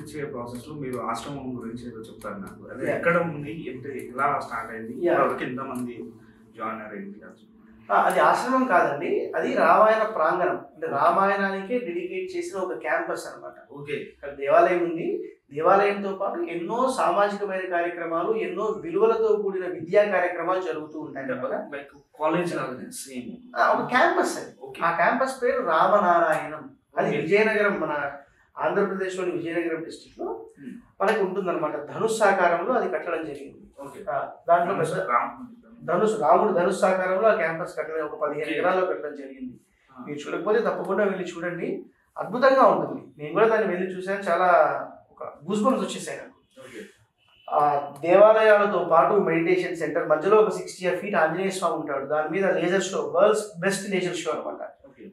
పంపించే ప్రాసెస్ లో మీరు ఆశ్రమం గురించి ఏదో చెప్తారు నాకు. అదే ఎక్కడ ఉంది, ఎలా స్టార్ట్ అయింది, ఎంతమంది జాయిన్ అయ్యారు? అది ఆశ్రమం కాదండి, అది రామాయణ ప్రాంగణం. అంటే రామాయణానికే డెడికేట్ చేసిన ఒక క్యాంపస్ అనమాట. ఓకే. ఇక్కడ దేవాలయం ఉంది. దేవాలయంతో పాటు ఎన్నో సామాజికమైన కార్యక్రమాలు, ఎన్నో విలువలతో కూడిన విద్యా కార్యక్రమాలు జరుగుతూ ఉంటాయి. కాలేజ్ ఒక క్యాంపస్ అది. ఆ క్యాంపస్ పేరు రామనారాయణం. అది విజయనగరం, మన ఆంధ్రప్రదేశ్లోని విజయనగరం డిస్ట్రిక్ట్ లో మనకు ఉంటుందన్నమాట. ధనుస్సాకారంలో అది కట్టడం జరిగింది. దాంట్లో రాముడు ధనుస్సాకారంలో ఆ క్యాంపస్ కట్టడం, ఒక 15 ఎకరాల్లో కట్టడం జరిగింది. మీరు చూడకపోతే తప్పకుండా వెళ్ళి చూడండి, అద్భుతంగా ఉంటుంది. నేను కూడా దాన్ని వెళ్ళి చూసాను, చాలా ఒక గూస్ బంప్స్ వచ్చేసాయి నాకు. ఆ దేవాలయాలతో పాటు మెడిటేషన్ సెంటర్, మధ్యలో ఒక 60 feet ఆంజనేయ స్వామి ఉంటాడు. దాని మీద laser show, world's best laser show అనమాట.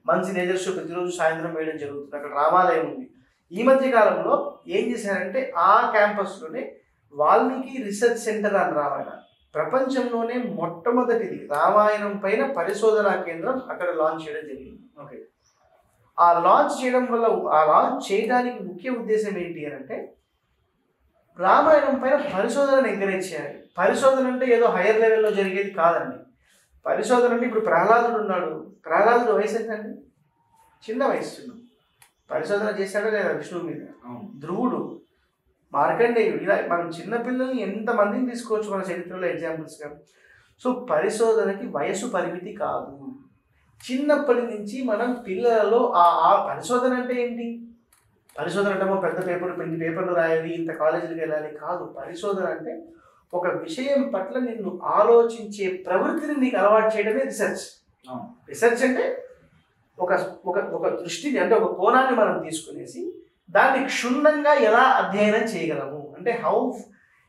మంచి లేజర్ షో ప్రతిరోజు సాయంత్రం వేయడం జరుగుతుంది. అక్కడ రామాలయం ఉంది. ఈ మధ్య కాలంలో ఏం చేశారంటే ఆ క్యాంపస్లోనే వాల్మీకి రీసెర్చ్ సెంటర్ అని రామాయణ ప్రపంచంలోనే మొట్టమొదటిది రామాయణం పైన పరిశోధనా కేంద్రం అక్కడ లాంచ్ చేయడం జరిగింది. ఓకే. ఆ లాంచ్ చేయడానికి ముఖ్య ఉద్దేశం ఏంటి అని అంటే రామాయణం పైన పరిశోధనను ఎంకరేజ్ చేయాలి. పరిశోధన అంటే ఏదో హైయర్ లెవెల్లో జరిగేది కాదండి. పరిశోధన అంటే ఇప్పుడు ప్రహ్లాదుడు ఉన్నాడు. ప్రహ్లాదుడు వయసు ఎంతండి? చిన్న వయసు. పరిశోధన చేశాడా లేదా విష్ణువు మీద? ధ్రువుడు, మార్కండేయుడు, ఇలా మనం చిన్నపిల్లల్ని ఎంతమందిని తీసుకోవచ్చు మన చరిత్రలో ఎగ్జాంపుల్స్గా. సో పరిశోధనకి వయసు పరిమితి కాదు. చిన్నప్పటి నుంచి మనం పిల్లలలో ఆ పరిశోధన అంటే ఏంటి? పరిశోధన అంటే పెద్ద ఇన్ని పేపర్లు రాయాలి, ఇంత కాలేజీలకు వెళ్ళాలి కాదు. పరిశోధన అంటే ఒక విషయం పట్ల నిన్ను ఆలోచించే ప్రవృత్తిని నీకు అలవాటు చేయడమే రీసెర్చ్. రీసెర్చ్ అంటే ఒక దృష్టిని, అంటే ఒక కోణాన్ని మనం తీసుకునేసి దాన్ని క్షుణ్ణంగా ఎలా అధ్యయనం చేయగలము అంటే how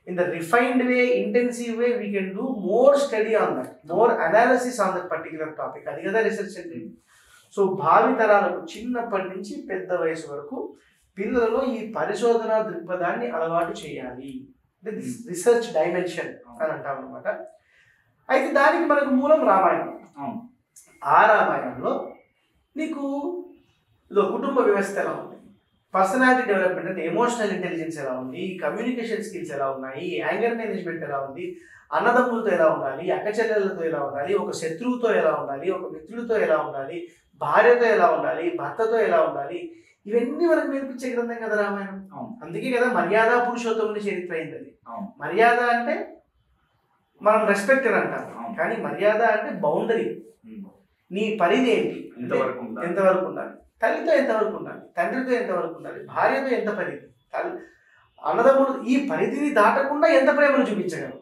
in the refined way, intensive way we can do more study on that, more analysis on that particular topic. అది కదా రీసెర్చ్ అంటే. సో భావితరాలకు చిన్నప్పటి నుంచి పెద్ద వయసు వరకు పిల్లలలో ఈ పరిశోధన దృక్పథాన్ని అలవాటు చేయాలి. రీసెర్చ్ డైమెన్షన్ అని అంటాం అనమాట. అయితే దానికి మనకు మూలం రామాయణం. ఆ రామాయణంలో నీకు కుటుంబ వ్యవస్థ ఎలా ఉంది, పర్సనాలిటీ డెవలప్మెంట్ అంటే ఎమోషనల్ ఇంటెలిజెన్స్ ఎలా ఉంది, కమ్యూనికేషన్ స్కిల్స్ ఎలా ఉన్నాయి, యాంగర్ మేనేజ్మెంట్ ఎలా ఉంది, అన్నదమ్ములతో ఎలా ఉండాలి, అక్కచెల్లెలతో ఎలా ఉండాలి, ఒక శత్రువుతో ఎలా ఉండాలి, ఒక మిత్రుడితో ఎలా ఉండాలి, భార్యతో ఎలా ఉండాలి, భర్తతో ఎలా ఉండాలి, ఇవన్నీ మనకు నేర్పించే గ్రంథం కదా రామాయణం. అందుకే కదా మర్యాద పురుషోత్తముని చరిత్ర అయింది. అది మర్యాద అంటే మనం రెస్పెక్ట్ అని అంటాం, కానీ మర్యాద అంటే బౌండరీ. నీ పరిధి ఏంటి, ఎంతవరకు ఉండాలి, తల్లితో ఎంతవరకు ఉండాలి, తండ్రితో ఎంతవరకు ఉండాలి, భార్యతో ఎంత పరిధి, అన్నదమ్ముడు ఈ పరిధిని దాటకుండా ఎంత ప్రేమను చూపించగలవు.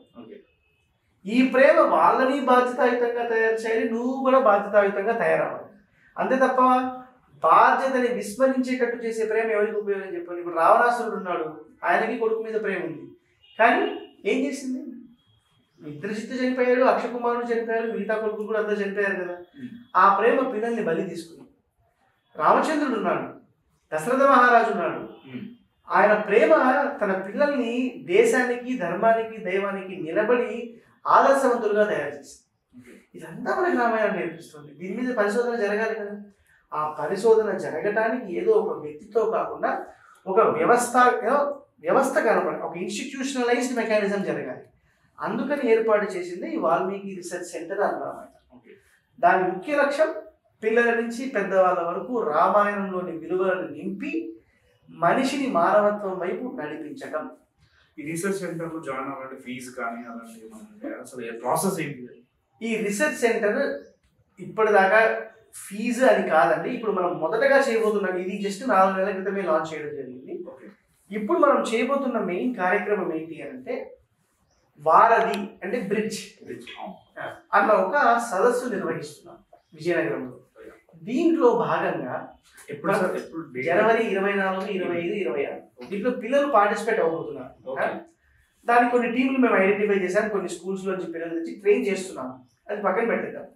ఈ ప్రేమ వాళ్ళని బాధ్యతాయుతంగా తయారు చేయాలి, నువ్వు కూడా బాధ్యతాయుతంగా తయారవ్వాలి. అంతే తప్ప బాధ్యతని విస్మరించేటట్టు చేసే ప్రేమ ఎవరికి ఉపయోగం చెప్పండి. ఇప్పుడు రావణాసురుడు ఉన్నాడు, ఆయనకి కొడుకు మీద ప్రేమ ఉంది, కానీ ఏం చేసింది? ఇంద్రజిత్తు చనిపోయాడు, అక్షకుమారుడు చనిపోయాడు, మిగతా కొడుకులు కూడా అందరూ చనిపోయారు కదా. ఆ ప్రేమ పిల్లల్ని బలి తీసుకుంది. రామచంద్రుడు ఉన్నాడు, దశరథ మహారాజు ఉన్నాడు, ఆయన ప్రేమ తన పిల్లల్ని దేశానికి, ధర్మానికి, దైవానికి నిలబడి ఆదర్శవంతులుగా తయారు చేసింది. ఇదంతా మనకి రామాయణం నేర్పిస్తుంది. దీని మీద పరిశోధన జరగాలి కదా. ఆ పరిశోధన జరగటానికి ఏదో ఒక వ్యక్తితో కాకుండా ఒక వ్యవస్థ కనపడాలి, ఒక ఇన్స్టిట్యూషనలైజ్డ్ మెకానిజం జరగాలి. అందుకని ఏర్పాటు చేసింది ఈ వాల్మీకి రీసెర్చ్ సెంటర్ అని రామాయణం. దాని ముఖ్య లక్ష్యం పిల్లల నుంచి పెద్దవాళ్ళ వరకు రామాయణంలోని విలువలను నింపి మనిషిని మానవత్వం వైపు నడిపించడం. ఈ రీసెర్చ్ సెంటర్లో జాయిన్ అవ్వాలంటే ఫీజు కానీ అలాంటి అసలు ప్రాసెస్ ఏంటి? ఈ రీసెర్చ్ సెంటర్ ఇప్పటిదాకా ఫీజు అని కాదండి. ఇప్పుడు మనం మొదటగా చేయబోతున్నాం, ఇది జస్ట్ 4 నెలల క్రితమే లాంచ్ చేయడం జరిగింది. ఇప్పుడు మనం చేయబోతున్న మెయిన్ కార్యక్రమం ఏంటి అంటే వారధి అంటే బ్రిడ్జ్ అన్న ఒక సదస్సు నిర్వహిస్తున్నాం విజయనగరంలో. దీంట్లో భాగంగా జనవరి 24, 25, 26 దీంట్లో పిల్లలు పార్టిసిపేట్ అవ్వబోతున్నారు. దానికి కొన్ని టీంలు మేము ఐడెంటిఫై చేశాం, కొన్ని స్కూల్స్ నుంచి పిల్లలు వచ్చి ట్రైన్ చేస్తున్నాము. అది పక్కన పెట్టేద్దాం.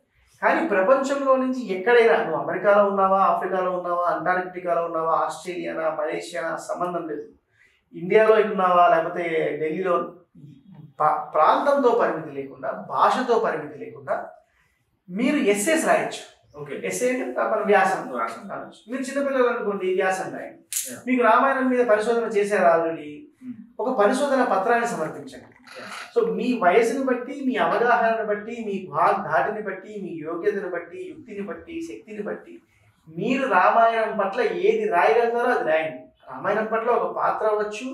కానీ ప్రపంచంలో నుంచి ఎక్కడైనా, నువ్వు అమెరికాలో ఉన్నావా, ఆఫ్రికాలో ఉన్నావా, అంటార్క్టికాలో ఉన్నావా, ఆస్ట్రేలియానా, మలేషియానా సంబంధం లేదు, ఇండియాలో ఉన్నావా, లేకపోతే ఢిల్లీలో, ప్రాంతంతో పరిమితి లేకుండా, భాషతో పరిమితి లేకుండా మీరు ఎస్సేస్ రాయొచ్చు. ఎస్సే అంటే మన వ్యాసం. మీరు చిన్నపిల్లలు అనుకోండి, వ్యాసం రాయండి. మీకు రామాయణం మీద పరిశోధన చేశారు ఆల్రెడీ, ఒక పరిశోధన పత్రాన్ని సమర్పించండి. సో మీ వయసును బట్టి, మీ అవగాహనను బట్టి, మీ ధాటిని బట్టి, మీ యోగ్యతను బట్టి, యుక్తిని బట్టి, శక్తిని బట్టి మీరు రామాయణం పట్ల ఏది రాయగలుగుతారో అది రాయండి. రామాయణం పట్ల ఒక పాత్ర అవ్వచ్చు,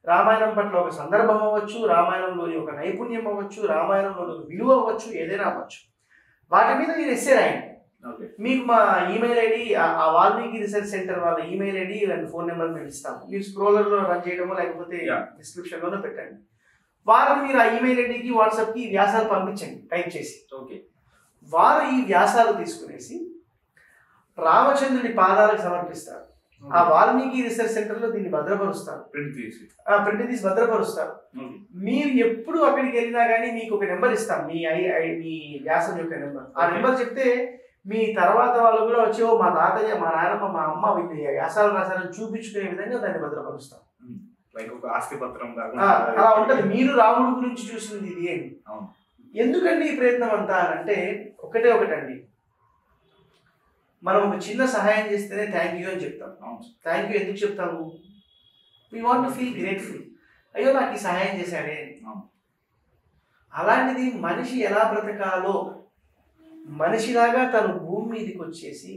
రామాయణం పట్ల ఒక సందర్భం అవ్వచ్చు, రామాయణంలోని ఒక నైపుణ్యం అవ్వచ్చు, రామాయణంలోని ఒక విలువ అవ్వచ్చు, ఏదైనా అవ్వచ్చు. వాటి మీద మీరు ఎస్సే రాయండి. మీకు మా ఈమెయిల్ ఐడి, ఆ వాల్మీకి రీసెర్చ్ సెంటర్ వాళ్ళ email ID and phone number మేము ఇస్తాము. మీరు స్క్రోలర్లో రన్ చేయడమో లేకపోతే డిస్క్రిప్షన్లోనే పెట్టండి. వారు మీరు ఆ ఈమెయిల్ ఐడికి, వాట్సాప్కి వ్యాసాలు పంపించండి టైప్ చేసి. వారు ఈ వ్యాసాలు తీసుకునేసి రామచంద్రుడి పాదాలకు సమర్పిస్తారు. ఆ వాల్మీకి రీసెర్చ్ సెంటర్లో దీన్ని భద్రపరుస్తారు, ప్రింట్ తీసి భద్రపరుస్తారు. మీరు ఎప్పుడు అక్కడికి వెళ్ళినా కానీ మీకు ఒక నెంబర్ ఇస్తాం, మీ మీ వ్యాసం యొక్క నెంబర్. ఆ నెంబర్ చెప్తే మీ తర్వాత వాళ్ళు కూడా వచ్చి మా తాతయ్య, మా నాయనమ్మ, మా అమ్మ వీళ్ళు వ్యాసాలు రాశారని చూపించుకునే విధంగా దాన్ని భద్రపరుస్తాం. అలా ఉంటది. మీరు రాముడి గురించి చూసింది ఇది ఏంటి, ఎందుకండి ఈ ప్రయత్నం అంతా అంటే ఒకటండి, మనం ఒక చిన్న సహాయం చేస్తేనే థ్యాంక్ యూ అని చెప్తాం. థ్యాంక్ యూ ఎందుకు చెప్తాము? We want to feel grateful. అయ్యో నాకు ఈ సహాయం చేశాడే. అలాంటిది మనిషి ఎలా బ్రతకాలో, మనిషిలాగా తను భూమి మీదకి వచ్చేసి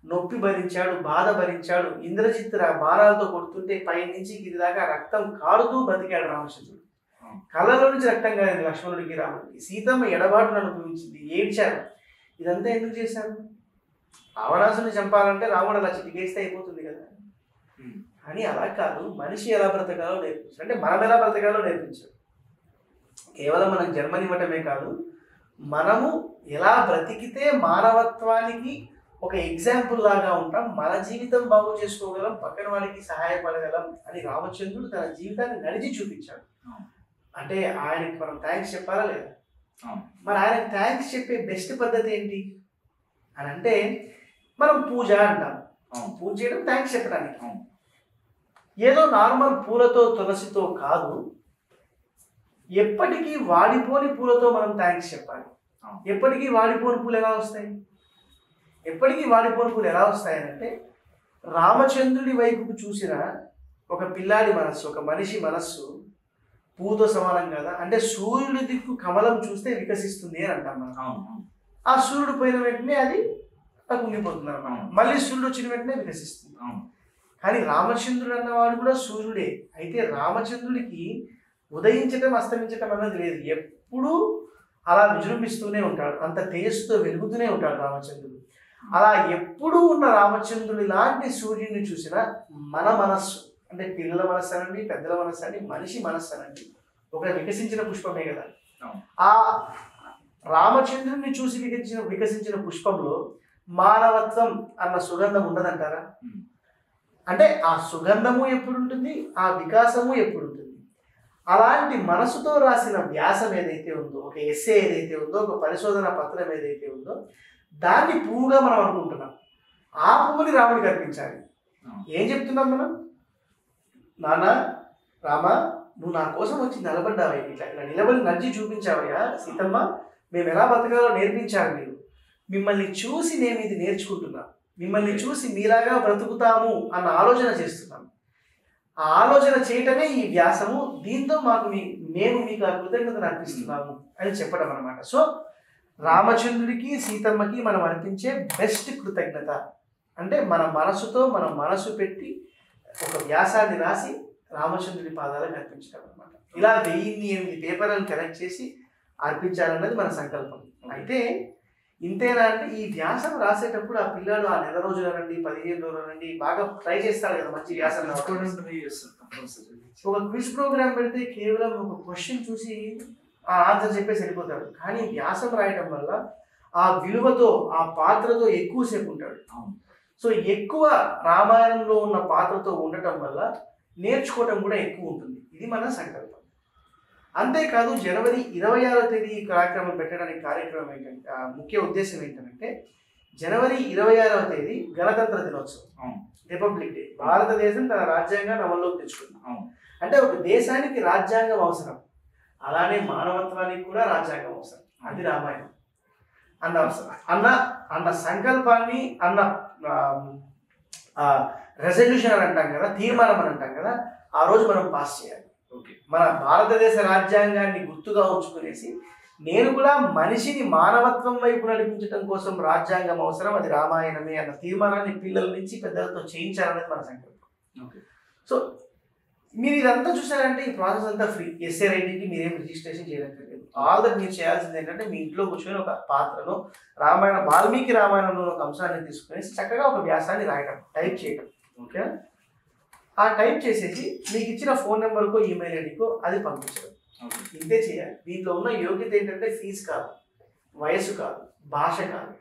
నొప్పి భరించాడు, బాధ భరించాడు, ఇంద్రజిత్ బాణాలతో కొడుతుంటే పై నుంచి కింది దాకా రక్తం కారుతూ బతికాడు రామచంద్రుడు. కళ్ళలో నుంచి రక్తం కాదు లక్ష్మణుడికి, రాముడికి. సీతమ్మ ఎడబాటును అనుభవించింది, ఏడ్చారు. ఇదంతా ఎందుకు చేశారు? రావణాసుని చంపాలంటే రాముడు అలా చిటికేస్తే అయిపోతుంది కదా అని. అలా కాదు, మనిషి ఎలా బ్రతకాలో నేర్పించారు. అంటే మనం ఎలా బ్రతకాలో నేర్పించారు. కేవలం మనం జన్మనివ్వటమే కాదు, మనము ఎలా బ్రతికితే మానవత్వానికి ఒక ఎగ్జాంపుల్ లాగా ఉంటాం, మన జీవితం బాగు చేసుకోగలం, పక్కన వాడికి సహాయపడగలం అని రామచంద్రుడు తన జీవితాన్ని నడిచి చూపించాడు. అంటే ఆయనకి మనం థ్యాంక్స్ చెప్పాలా లేదా? మరి ఆయనకి థ్యాంక్స్ చెప్పే బెస్ట్ పద్ధతి ఏంటి అని అంటే మనం పూజ అంటాం. పూజ చేయడం థ్యాంక్స్ చెప్పడానికి. ఏదో నార్మల్ పూలతో, తులసితో కాదు, ఎప్పటికీ వాడిపోని పూలతో మనం థ్యాంక్స్ చెప్పాలి. ఎప్పటికీ వాడిపోని పూలు ఎలా వస్తాయి? ఎప్పటికీ వాడిపోని పూలు ఎలా వస్తాయనంటే రామచంద్రుడి వైపుకు చూసిన ఒక పిల్లాడి మనస్సు, ఒక మనిషి మనస్సు పువ్వుతో సమానం కదా. అంటే సూర్యుడి దిక్కు కమలం చూస్తే వికసిస్తుంది అని అంటాం మనం. ఆ సూర్యుడు పోయిన వెంటనే అది కుంగిపోతుంది అన్నమాట. మళ్ళీ సూర్యుడు వచ్చిన వెంటనే వికసిస్తుంది. కానీ రామచంద్రుడు అన్నవాడు కూడా సూర్యుడే. అయితే రామచంద్రుడికి ఉదయించటం, అస్తమించటం అన్నది లేదు. ఎప్పుడూ అలా విజృంభిస్తూనే ఉంటాడు, అంత తేజస్సుతో వెలుగుతూనే ఉంటాడు రామచంద్రుడు. అలా ఎప్పుడూ ఉన్న రామచంద్రుడి లాంటి సూర్యుడిని చూసిన మన మనస్సు, అంటే పిల్లల మనస్సు అనండి, పెద్దల మనస్సు అండి, మనిషి మనస్సు అనండి, ఒక వికసించిన పుష్పమే కదా. ఆ రామచంద్రుడిని చూసి వికసించిన పుష్పంలో మానవత్వం అన్న సుగంధం ఉండదంటారా? అంటే ఆ సుగంధము ఎప్పుడు ఉంటుంది, ఆ వికాసము ఎప్పుడు ఉంటుంది? అలాంటి మనసుతో రాసిన వ్యాసం ఏదైతే ఉందో, ఒక ఎస్సే ఏదైతే ఉందో, ఒక పరిశోధన పత్రం ఏదైతే ఉందో, దాన్ని పువ్వుగా మనం అనుకుంటున్నాం. ఆ పువ్వుని రాముడికి అర్పించాలి. ఏం చెప్తున్నాం మనం? నాన్న రామ, నువ్వు నా కోసం వచ్చి నిలబడ్డావయ్యా, ఇట్లా ఇలా నిలబడి నడిచి చూపించావయ్యా. సీతమ్మ, మేము ఎలా బతకాలో నేర్పించారు మీరు. మిమ్మల్ని చూసి నేను ఇది నేర్చుకుంటున్నాను, మిమ్మల్ని చూసి మీలాగా బ్రతుకుతాము అన్న ఆలోచన చేస్తున్నాము. ఆ ఆలోచన చేయటమే ఈ వ్యాసము. దీంతో మేము మీకు ఆ కృతజ్ఞతను అర్పిస్తున్నాము అని చెప్పడం అనమాట. సో రామచంద్రుడికి, సీతమ్మకి మనం అర్పించే బెస్ట్ కృతజ్ఞత అంటే మన మనసుతో, మనం మనసు పెట్టి ఒక వ్యాసాన్ని రాసి రామచంద్రుడి పాదాలకు అర్పించడం అనమాట. ఇలా 1008 పేపర్లను కలెక్ట్ చేసి అర్పించాలన్నది మన సంకల్పం. అయితే ఇంతేనా అంటే ఈ వ్యాసం రాసేటప్పుడు ఆ పిల్లాడు ఆ నెల రోజులనండి, 15 రోజులనండి బాగా ట్రై చేస్తాడు కదా మంచి వ్యాసం. ఒక క్విజ్ ప్రోగ్రామ్ పెడితే కేవలం ఒక క్వశ్చన్ చూసి ఆ ఆన్సర్ చెప్పేసి వెళ్ళిపోతాడు. కానీ వ్యాసం రాయడం వల్ల ఆ విలువతో, ఆ పాత్రతో ఎక్కువసేపు ఉంటాడు. సో ఎక్కువ రామాయణంలో ఉన్న పాత్రతో ఉండటం వల్ల నేర్చుకోవటం కూడా ఎక్కువ ఉంటుంది. ఇది మన సంకల్పం. అంతేకాదు జనవరి 26వ తేదీ ఈ కార్యక్రమం పెట్టడానికి కార్యక్రమం ఏంటంటే ముఖ్య ఉద్దేశం ఏంటంటే జనవరి 26వ తేదీ గణతంత్ర దినోత్సవం, రిపబ్లిక్ డే. భారతదేశం తన రాజ్యాంగాన్ని అమల్లోకి తెచ్చుకుంది. అంటే ఒక దేశానికి రాజ్యాంగం అవసరం, అలానే మానవత్వానికి కూడా రాజ్యాంగం అవసరం. అది రామాయణం. అన్న సంకల్పాన్ని అన్న రెజల్యూషన్ అని అంటాం కదా, తీర్మానం అని అంటాం కదా, ఆ రోజు మనం పాస్ చేయాలి. మన భారతదేశ రాజ్యాంగాన్ని గుర్తుగా ఉంచుకునేసి నేను కూడా మనిషిని మానవత్వం వైపు నడిపించడం కోసం రాజ్యాంగం అవసరం, అది రామాయణమే అన్న తీర్మానాన్ని పిల్లల నుంచి పెద్దలతో చేయించాలనేది మన సంకల్పం. సో మీరు ఇదంతా చూసారంటే ఈ ప్రాసెస్ అంతా ఫ్రీ. ఎస్ఏ రైటింగ్కి మీరేం రిజిస్ట్రేషన్ చేయక్కర్లేదు. ఆల్ దట్ మీరు చేయాల్సింది ఏంటంటే మీ ఇంట్లో కూర్చొని ఒక పాత్రలో వాల్మీకి రామాయణంలో ఒక అంశాన్ని తీసుకుని చక్కగా ఒక వ్యాసాన్ని రాయడం, టైప్ చేయడం. ఓకే, ఆ టైప్ చేసేసి మీకు ఇచ్చిన ఫోన్ నెంబర్కో ఈమెయిల్ ఐడికో అది పంపించడం. ఇంతే చేయాలి. దీంట్లో ఉన్న యోగ్యత ఏంటంటే ఫీజు కాదు, వయసు కాదు, భాష కాదు.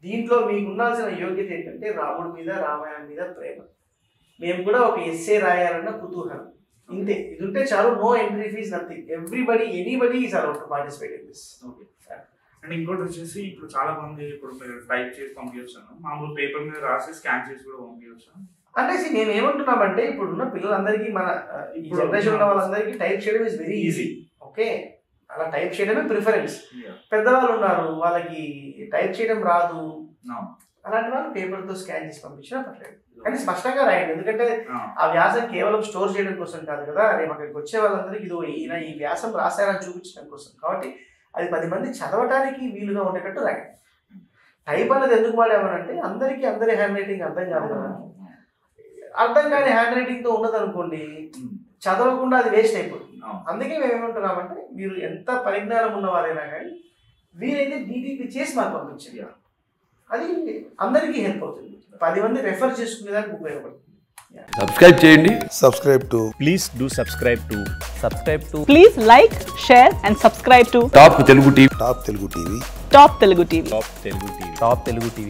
దీంట్లో మీకు ఉండాల్సిన యోగ్యత ఏంటంటే రాముడి మీద, రామాయణం మీద ప్రేమ. మేము కూడా ఒక ఎస్ఏ రాయాలన్న కుతూహలం, ఇంతే. ఇది ఉంటే చాలు. No entry fees, nothing. Anybody is allowed to participate in this. Okay. And ఇంకోటి వచ్చేసి ఇప్పుడు చాలా మంది ఇప్పుడు మీరు టైప్ చేసి పంపించాను, మామూలు పేపర్ మీద రాసి స్కాన్ చేసి కూడా పంపించాను. అంటే మేము ఏమంటున్నామంటే ఇప్పుడున్న పిల్లలందరికీ, మన ఈ జనరేషన్ ఉన్న వాళ్ళందరికీ టైప్ చేయడం ఇస్ వెరీ ఈజీ. ఓకే, అలా టైప్ చేయడమే ప్రిఫరెన్స్. పెద్దవాళ్ళు ఉన్నారు, వాళ్ళకి టైప్ చేయడం రాదు, అలాంటి వాళ్ళు పేపర్తో స్కాన్ చేసి పంపించినా పర్లేదు. కానీ స్పష్టంగా రాయండి, ఎందుకంటే ఆ వ్యాసం కేవలం స్టోర్ చేయడం కోసం కాదు కదా, రేపు అక్కడికి వచ్చే వాళ్ళందరికీ ఇదో ఈయన ఈ వ్యాసం రాశారని చూపించడం కోసం. కాబట్టి అది 10 మంది చదవటానికి వీలుగా ఉండేటట్టు రాయండి. టైప్ అనేది ఎందుకు వాడామనంటే అందరి హ్యాండ్ రైటింగ్ అర్థం కాదు కదా. అర్థం కాని హ్యాండ్ రైటింగ్తో ఉన్నదనుకోండి, చదవకుండా అది వేస్ట్ అయిపోతుంది. అందుకే మేము ఏమంటున్నామంటే మీరు ఎంత పరిజ్ఞానం ఉన్నవారైనా కానీ వీరైతే డీటీపీ చేసి మాకు పంపించండి. అది అందరికీ హెల్ప్ అవుతుంది, 10 మంది రెఫర్ చేసుకునేదానికి ఉపయోగపడుతుంది. సబ్స్క్రైబ్ చేయండి. Please do subscribe to. Please like, share and subscribe to top Telugu TV. Top Telugu TV. Top Telugu TV.